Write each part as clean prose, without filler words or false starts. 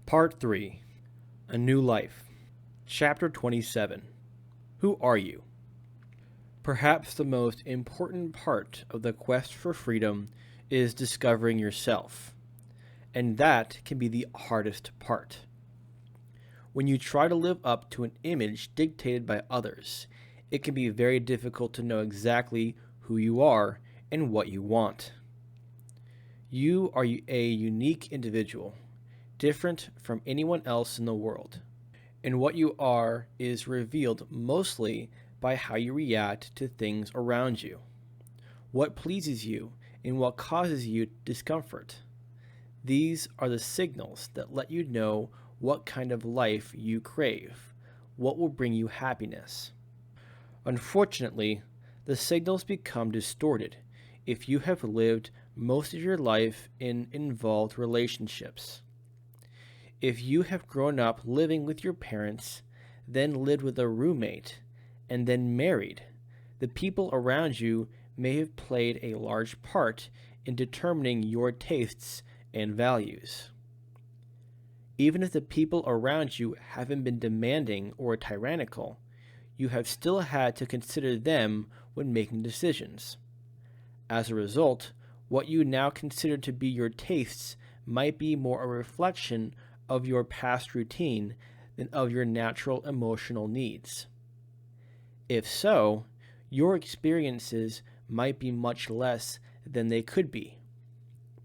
Part 3. A New Life. Chapter 27. Who are you? Perhaps the most important part of the quest for freedom is discovering yourself, and that can be the hardest part. When you try to live up to an image dictated by others, it can be very difficult to know exactly who you are and what you want. You are a unique individual, different from anyone else in the world, and what you are is revealed mostly by how you react to things around you, what pleases you, and what causes you discomfort. These are the signals that let you know what kind of life you crave, what will bring you happiness. Unfortunately, the signals become distorted if you have lived most of your life in involved relationships. If you have grown up living with your parents, then lived with a roommate, and then married, the people around you may have played a large part in determining your tastes and values. Even if the people around you haven't been demanding or tyrannical, you have still had to consider them when making decisions. As a result, what you now consider to be your tastes might be more a reflection of your past routine than of your natural emotional needs. If so, your experiences might be much less than they could be,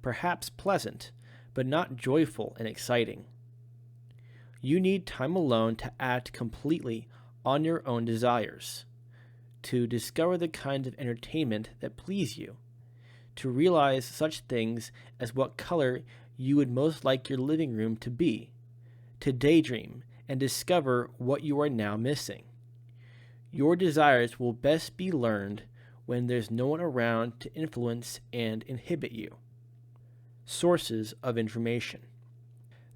perhaps pleasant, but not joyful and exciting. You need time alone to act completely on your own desires, to discover the kinds of entertainment that please you, to realize such things as what color you would most like your living room to be, to daydream and discover what you are now missing. Your desires will best be learned when there's no one around to influence and inhibit you. Sources of information.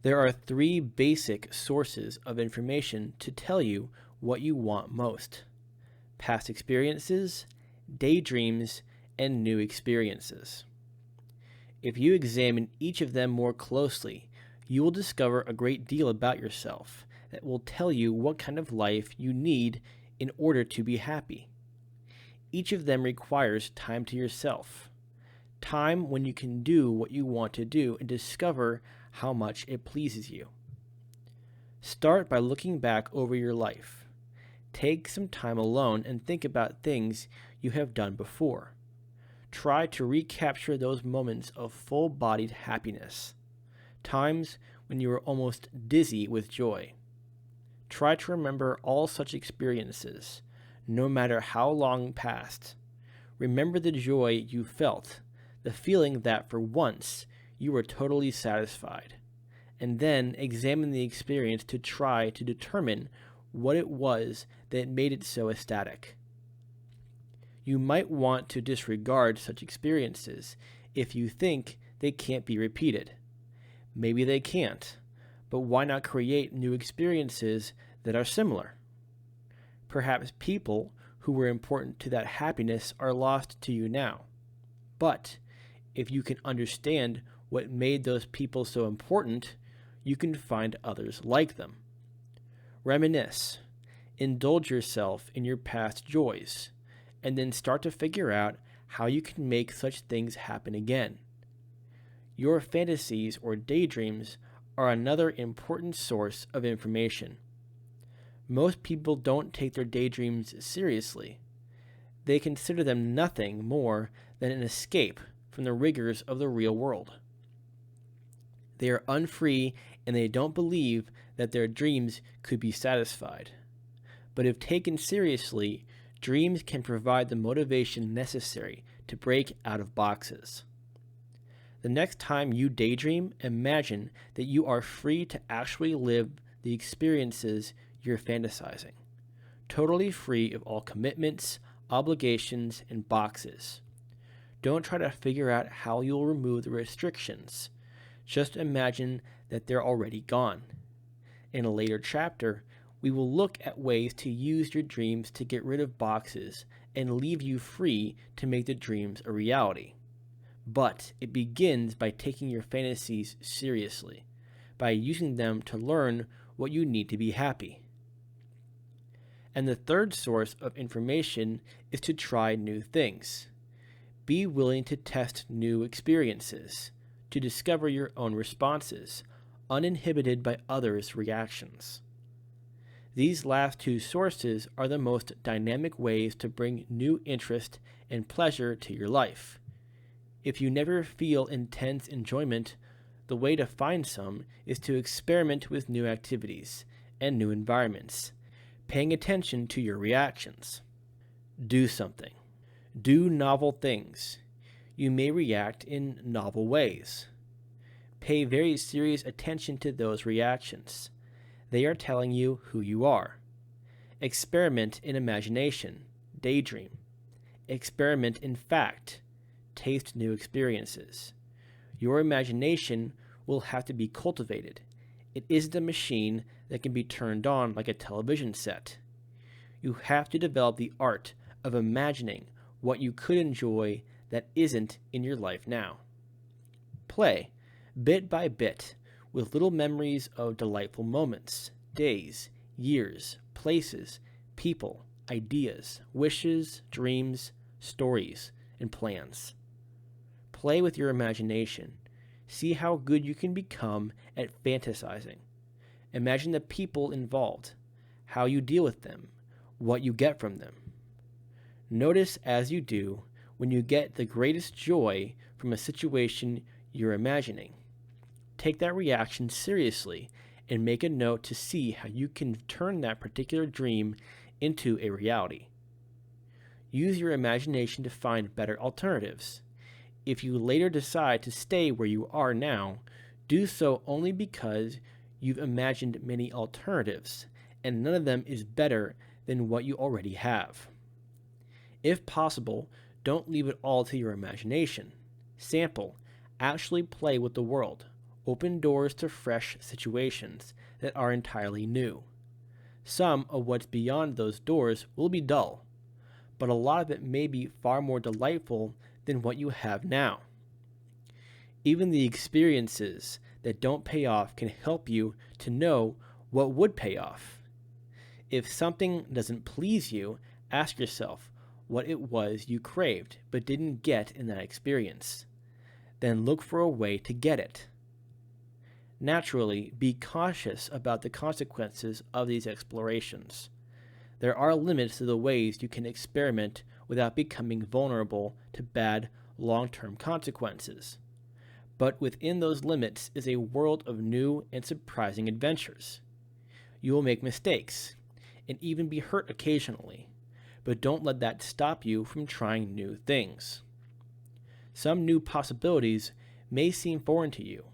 There are 3 basic sources of information to tell you what you want most: past experiences, daydreams, and new experiences. If you examine each of them more closely, you will discover a great deal about yourself that will tell you what kind of life you need in order to be happy. Each of them requires time to yourself, time when you can do what you want to do and discover how much it pleases you. Start by looking back over your life. Take some time alone and think about things you have done before. Try to recapture those moments of full-bodied happiness, times when you were almost dizzy with joy. Try to remember all such experiences, no matter how long past. Remember the joy you felt, the feeling that for once you were totally satisfied, and then examine the experience to try to determine what it was that made it so ecstatic. You might want to disregard such experiences if you think they can't be repeated. Maybe they can't, but why not create new experiences that are similar? Perhaps people who were important to that happiness are lost to you now. But if you can understand what made those people so important, you can find others like them. Reminisce. Indulge yourself in your past joys, and then start to figure out how you can make such things happen again. Your fantasies or daydreams are another important source of information. Most people don't take their daydreams seriously. They consider them nothing more than an escape from the rigors of the real world. They are unfree and they don't believe that their dreams could be satisfied. But if taken seriously, dreams can provide the motivation necessary to break out of boxes. The next time you daydream, imagine that you are free to actually live the experiences you're fantasizing, totally free of all commitments, obligations, and boxes. Don't try to figure out how you'll remove the restrictions. Just imagine that they're already gone. In a later chapter, we will look at ways to use your dreams to get rid of boxes and leave you free to make the dreams a reality. But it begins by taking your fantasies seriously, by using them to learn what you need to be happy. And the third source of information is to try new things. Be willing to test new experiences, to discover your own responses, uninhibited by others' reactions. These last two sources are the most dynamic ways to bring new interest and pleasure to your life. If you never feel intense enjoyment, the way to find some is to experiment with new activities and new environments, paying attention to your reactions. Do something. Do novel things. You may react in novel ways. Pay very serious attention to those reactions. They are telling you who you are. Experiment in imagination. Daydream. Experiment in fact. Taste new experiences. Your imagination will have to be cultivated. It isn't a machine that can be turned on like a television set. You have to develop the art of imagining what you could enjoy that isn't in your life now. Play, bit by bit, with little memories of delightful moments, days, years, places, people, ideas, wishes, dreams, stories, and plans. Play with your imagination. See how good you can become at fantasizing. Imagine the people involved, how you deal with them, what you get from them. Notice as you do when you get the greatest joy from a situation you're imagining. Take that reaction seriously and make a note to see how you can turn that particular dream into a reality. Use your imagination to find better alternatives. If you later decide to stay where you are now, do so only because you've imagined many alternatives, and none of them is better than what you already have. If possible, don't leave it all to your imagination. Sample, actually play with the world. Open doors to fresh situations that are entirely new. Some of what's beyond those doors will be dull, but a lot of it may be far more delightful than what you have now. Even the experiences that don't pay off can help you to know what would pay off. If something doesn't please you, ask yourself what it was you craved but didn't get in that experience. Then look for a way to get it. Naturally, be cautious about the consequences of these explorations. There are limits to the ways you can experiment without becoming vulnerable to bad long-term consequences. But within those limits is a world of new and surprising adventures. You will make mistakes and even be hurt occasionally, but don't let that stop you from trying new things. Some new possibilities may seem foreign to you,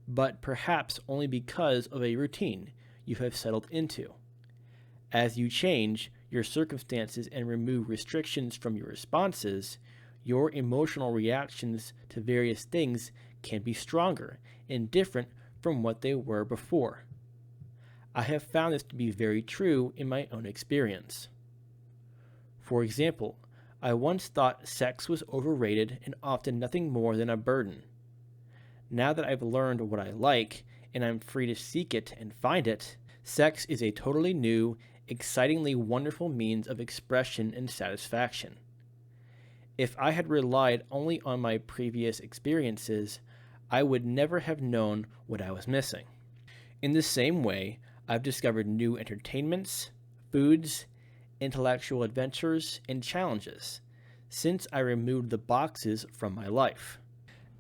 but perhaps only because of a routine you have settled into. As you change your circumstances and remove restrictions from your responses, your emotional reactions to various things can be stronger and different from what they were before. I have found this to be very true in my own experience. For example, I once thought sex was overrated and often nothing more than a burden. Now that I've learned what I like and I'm free to seek it and find it, sex is a totally new, excitingly wonderful means of expression and satisfaction. If I had relied only on my previous experiences, I would never have known what I was missing. In the same way, I've discovered new entertainments, foods, intellectual adventures, and challenges since I removed the boxes from my life.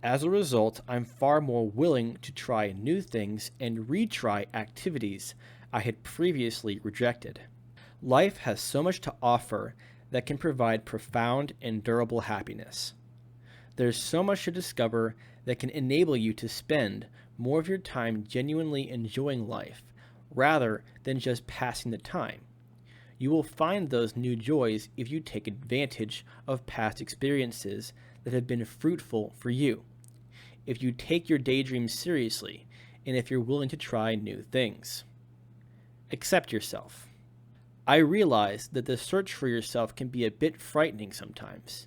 As a result, I'm far more willing to try new things and retry activities I had previously rejected. Life has so much to offer that can provide profound and durable happiness. There's so much to discover that can enable you to spend more of your time genuinely enjoying life, rather than just passing the time. You will find those new joys if you take advantage of past experiences that have been fruitful for you, if you take your daydreams seriously, and if you're willing to try new things. Accept yourself. I realize that the search for yourself can be a bit frightening sometimes.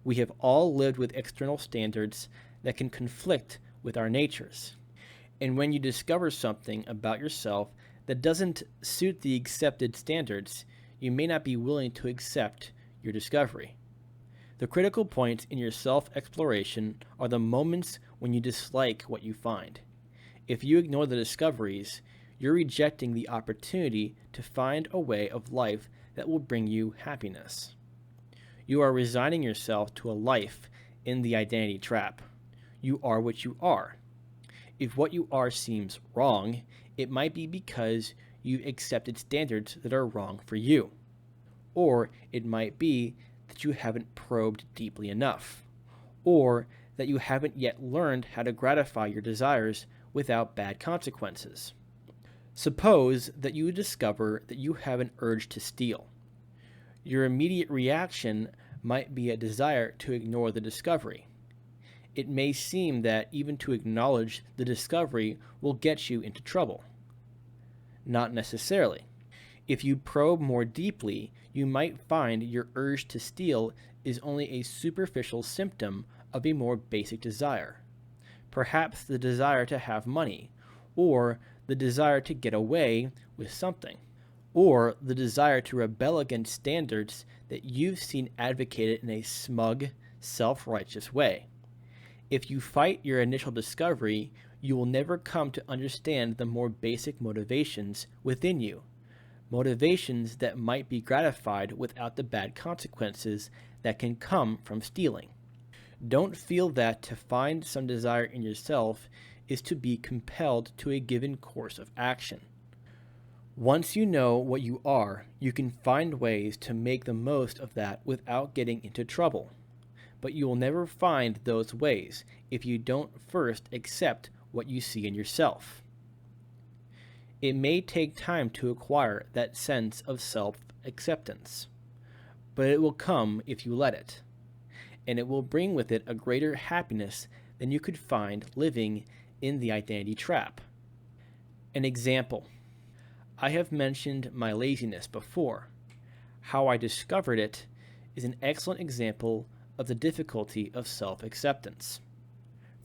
We have all lived with external standards that can conflict with our natures. And when you discover something about yourself that doesn't suit the accepted standards, you may not be willing to accept your discovery. The critical points in your self-exploration are the moments when you dislike what you find. If you ignore the discoveries, you're rejecting the opportunity to find a way of life that will bring you happiness. You are resigning yourself to a life in the identity trap. You are what you are. If what you are seems wrong, it might be because you've accepted standards that are wrong for you. Or it might be that you haven't probed deeply enough. Or that you haven't yet learned how to gratify your desires without bad consequences. Suppose that you discover that you have an urge to steal. Your immediate reaction might be a desire to ignore the discovery. It may seem that even to acknowledge the discovery will get you into trouble. Not necessarily. If you probe more deeply, you might find your urge to steal is only a superficial symptom of a more basic desire. Perhaps the desire to have money, or the desire to get away with something, or the desire to rebel against standards that you've seen advocated in a smug, self-righteous way. If you fight your initial discovery, you will never come to understand the more basic motivations within you, motivations that might be gratified without the bad consequences that can come from stealing. Don't feel that to find some desire in yourself is to be compelled to a given course of action. Once you know what you are, you can find ways to make the most of that without getting into trouble. But you will never find those ways if you don't first accept what you see in yourself. It may take time to acquire that sense of self-acceptance, but it will come if you let it, and it will bring with it a greater happiness than you could find living in the identity trap. An example. I have mentioned my laziness before. How I discovered it is an excellent example of the difficulty of self-acceptance.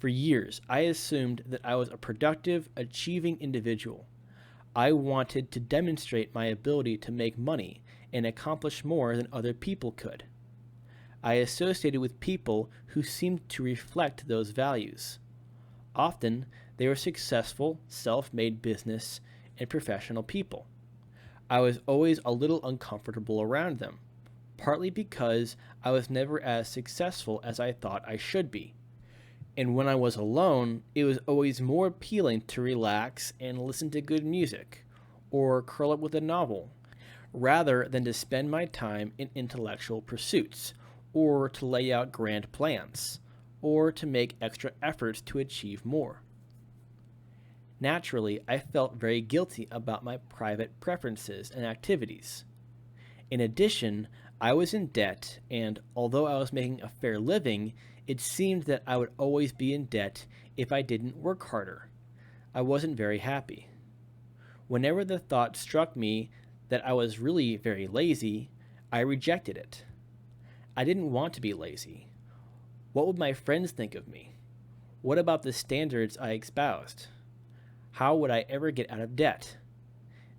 For years, I assumed that I was a productive, achieving individual. I wanted to demonstrate my ability to make money and accomplish more than other people could. I associated with people who seemed to reflect those values. Often, they were successful, self-made business and professional people. I was always a little uncomfortable around them, partly because I was never as successful as I thought I should be. And when I was alone, it was always more appealing to relax and listen to good music, or curl up with a novel, rather than to spend my time in intellectual pursuits, or to lay out grand plans, or to make extra efforts to achieve more. Naturally, I felt very guilty about my private preferences and activities. In addition, I was in debt, and although I was making a fair living, it seemed that I would always be in debt if I didn't work harder. I wasn't very happy. Whenever the thought struck me that I was really very lazy, I rejected it. I didn't want to be lazy. What would my friends think of me? What about the standards I espoused? How would I ever get out of debt?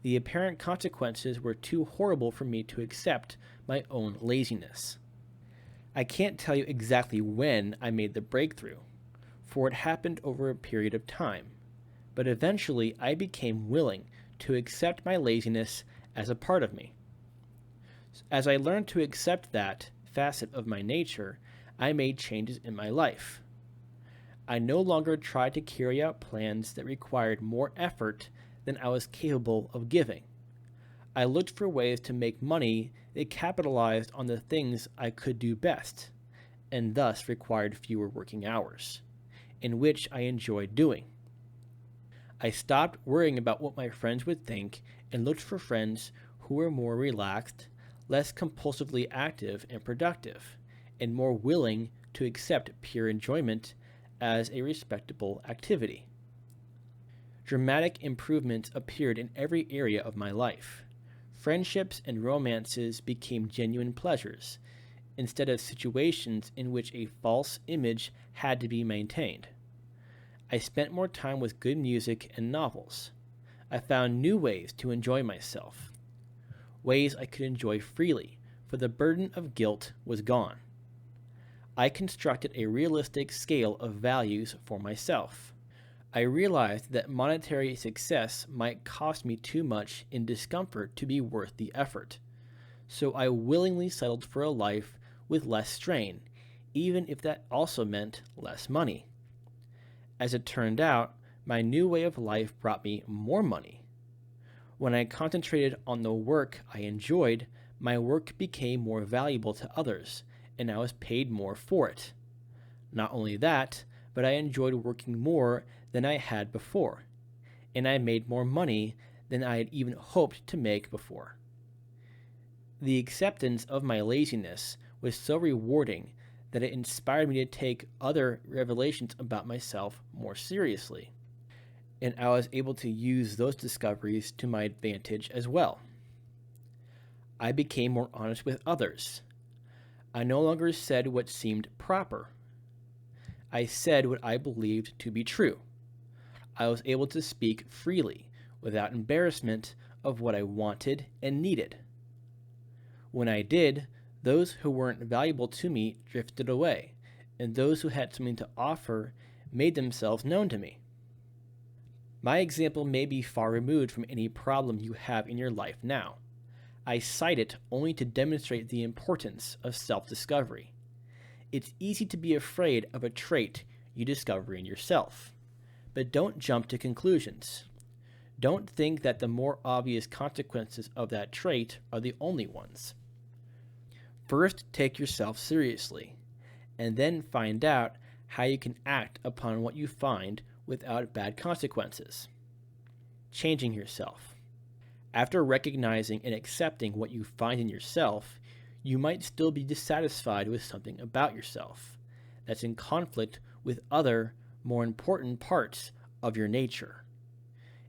The apparent consequences were too horrible for me to accept my own laziness. I can't tell you exactly when I made the breakthrough, for it happened over a period of time, but eventually I became willing to accept my laziness as a part of me. As I learned to accept that facet of my nature, I made changes in my life. I no longer tried to carry out plans that required more effort than I was capable of giving. I looked for ways to make money that capitalized on the things I could do best, and thus required fewer working hours, in which I enjoyed doing. I stopped worrying about what my friends would think and looked for friends who were more relaxed, less compulsively active and productive, and more willing to accept pure enjoyment as a respectable activity. Dramatic improvements appeared in every area of my life. Friendships and romances became genuine pleasures, instead of situations in which a false image had to be maintained. I spent more time with good music and novels. I found new ways to enjoy myself, ways I could enjoy freely, for the burden of guilt was gone. I constructed a realistic scale of values for myself. I realized that monetary success might cost me too much in discomfort to be worth the effort, so I willingly settled for a life with less strain, even if that also meant less money. As it turned out, my new way of life brought me more money. When I concentrated on the work I enjoyed, my work became more valuable to others, and I was paid more for it. Not only that, but I enjoyed working more than I had before, and I made more money than I had even hoped to make before. The acceptance of my laziness was so rewarding that it inspired me to take other revelations about myself more seriously, and I was able to use those discoveries to my advantage as well. I became more honest with others. I no longer said what seemed proper. I said what I believed to be true. I was able to speak freely, without embarrassment, of what I wanted and needed. When I did, those who weren't valuable to me drifted away, and those who had something to offer made themselves known to me. My example may be far removed from any problem you have in your life now. I cite it only to demonstrate the importance of self-discovery. It's easy to be afraid of a trait you discover in yourself, but don't jump to conclusions. Don't think that the more obvious consequences of that trait are the only ones. First, take yourself seriously, and then find out how you can act upon what you find without bad consequences. Changing yourself. After recognizing and accepting what you find in yourself, you might still be dissatisfied with something about yourself that's in conflict with other, more important parts of your nature.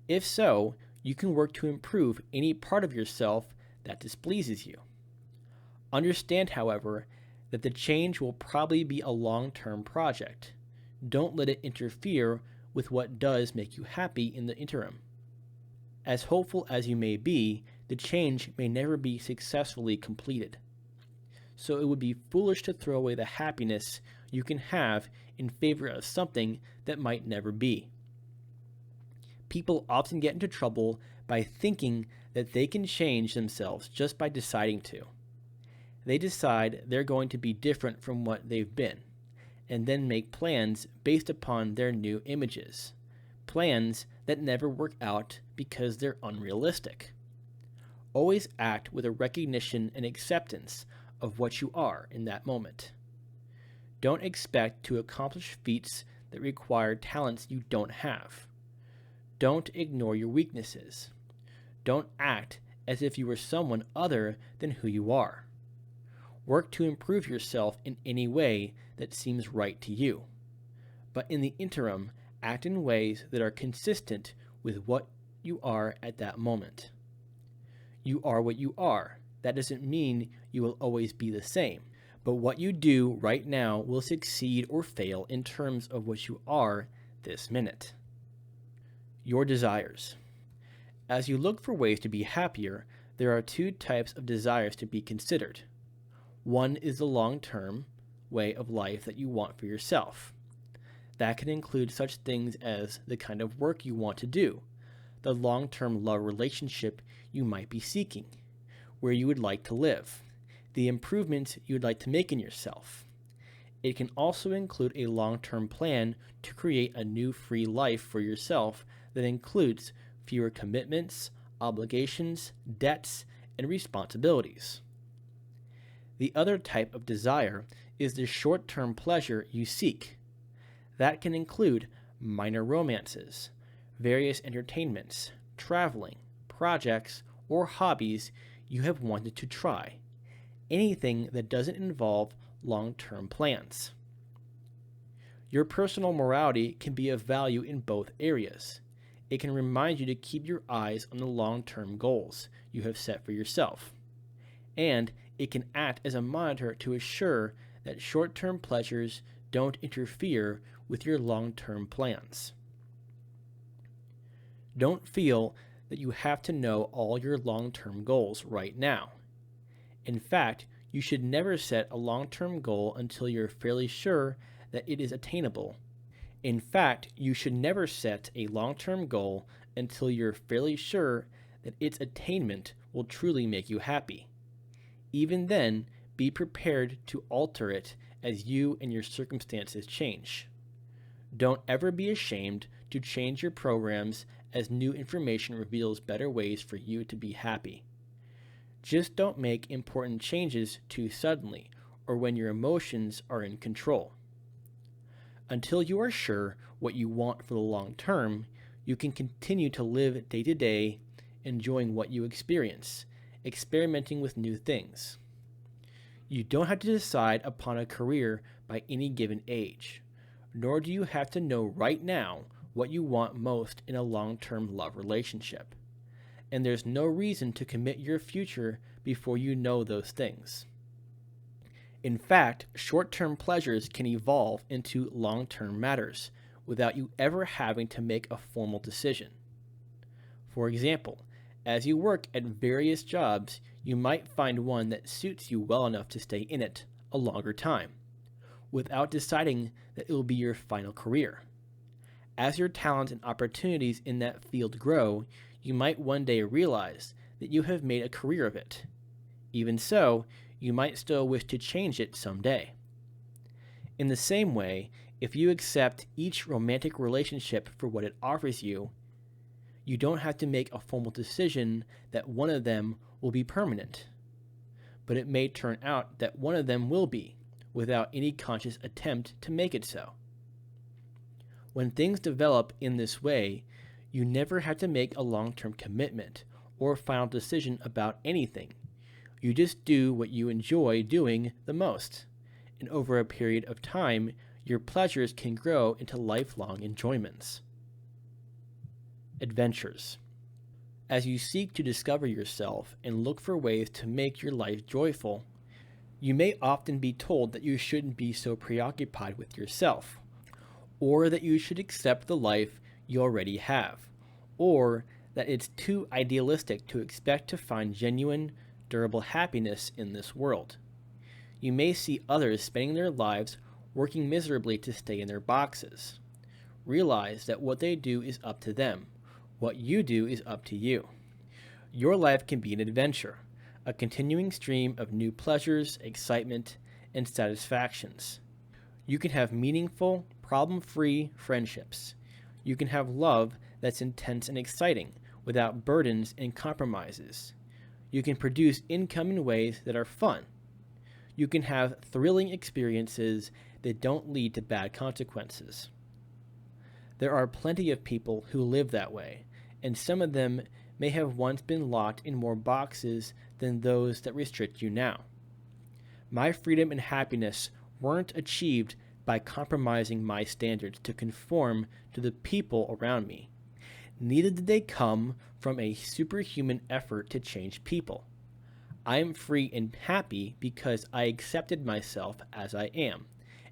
If so, you can work to improve any part of yourself that displeases you. Understand, however, that the change will probably be a long-term project. Don't let it interfere with what does make you happy in the interim. As hopeful as you may be, the change may never be successfully completed. So it would be foolish to throw away the happiness you can have in favor of something that might never be. People often get into trouble by thinking that they can change themselves just by deciding to. They decide they're going to be different from what they've been, and then make plans based upon their new images. Plans that never work out because they're unrealistic. Always act with a recognition and acceptance of what you are in that moment. Don't expect to accomplish feats that require talents you don't have. Don't ignore your weaknesses. Don't act as if you were someone other than who you are. Work to improve yourself in any way that seems right to you. But in the interim, act in ways that are consistent with what you are at that moment. You are what you are. That doesn't mean you will always be the same. But what you do right now will succeed or fail in terms of what you are this minute. Your desires. As you look for ways to be happier, there are two types of desires to be considered. One is the long-term way of life that you want for yourself. That can include such things as the kind of work you want to do, the long-term love relationship you might be seeking, where you would like to live, the improvements you would like to make in yourself. It can also include a long-term plan to create a new free life for yourself that includes fewer commitments, obligations, debts, and responsibilities. The other type of desire is the short-term pleasure you seek. That can include minor romances, various entertainments, traveling, projects, or hobbies you have wanted to try. Anything that doesn't involve long-term plans. Your personal morality can be of value in both areas. It can remind you to keep your eyes on the long-term goals you have set for yourself. And it can act as a monitor to assure that short-term pleasures don't interfere with your long-term plans. Don't feel that you have to know all your long-term goals right now. In fact, you should never set a long-term goal until you're fairly sure that it is attainable. In fact, you should never set a long-term goal until you're fairly sure that its attainment will truly make you happy. Even then, be prepared to alter it as you and your circumstances change. Don't ever be ashamed to change your programs as new information reveals better ways for you to be happy. Just don't make important changes too suddenly or when your emotions are in control. Until you are sure what you want for the long term, you can continue to live day to day, enjoying what you experience, experimenting with new things. You don't have to decide upon a career by any given age, nor do you have to know right now what you want most in a long-term love relationship. And there's no reason to commit your future before you know those things. In fact, short-term pleasures can evolve into long-term matters without you ever having to make a formal decision. For example, as you work at various jobs, you might find one that suits you well enough to stay in it a longer time, without deciding that it will be your final career. As your talents and opportunities in that field grow, you might one day realize that you have made a career of it. Even so, you might still wish to change it someday. In the same way, if you accept each romantic relationship for what it offers you, you don't have to make a formal decision that one of them will be permanent. But it may turn out that one of them will be, without any conscious attempt to make it so. When things develop in this way, you never have to make a long-term commitment or final decision about anything. You just do what you enjoy doing the most, and over a period of time, your pleasures can grow into lifelong enjoyments. Adventures. As you seek to discover yourself and look for ways to make your life joyful, you may often be told that you shouldn't be so preoccupied with yourself, or that you should accept the life you already have, or that it's too idealistic to expect to find genuine, durable happiness in this world. You may see others spending their lives working miserably to stay in their boxes. Realize that what they do is up to them. What you do is up to you. Your life can be an adventure, a continuing stream of new pleasures, excitement, and satisfactions. You can have meaningful, problem-free friendships. You can have love that's intense and exciting, without burdens and compromises. You can produce income in ways that are fun. You can have thrilling experiences that don't lead to bad consequences. There are plenty of people who live that way, and some of them may have once been locked in more boxes than those that restrict you now. My freedom and happiness weren't achieved by compromising my standards to conform to the people around me. Neither did they come from a superhuman effort to change people. I am free and happy because I accepted myself as I am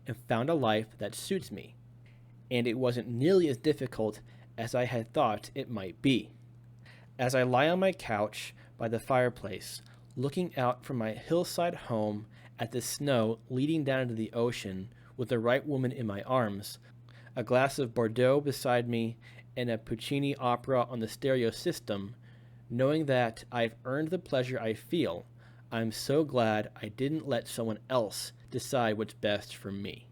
and found a life that suits me. And it wasn't nearly as difficult as I had thought it might be. As I lie on my couch by the fireplace, looking out from my hillside home at the snow leading down into the ocean with the right woman in my arms, a glass of Bordeaux beside me, and a Puccini opera on the stereo system, knowing that I've earned the pleasure I feel, I'm so glad I didn't let someone else decide what's best for me.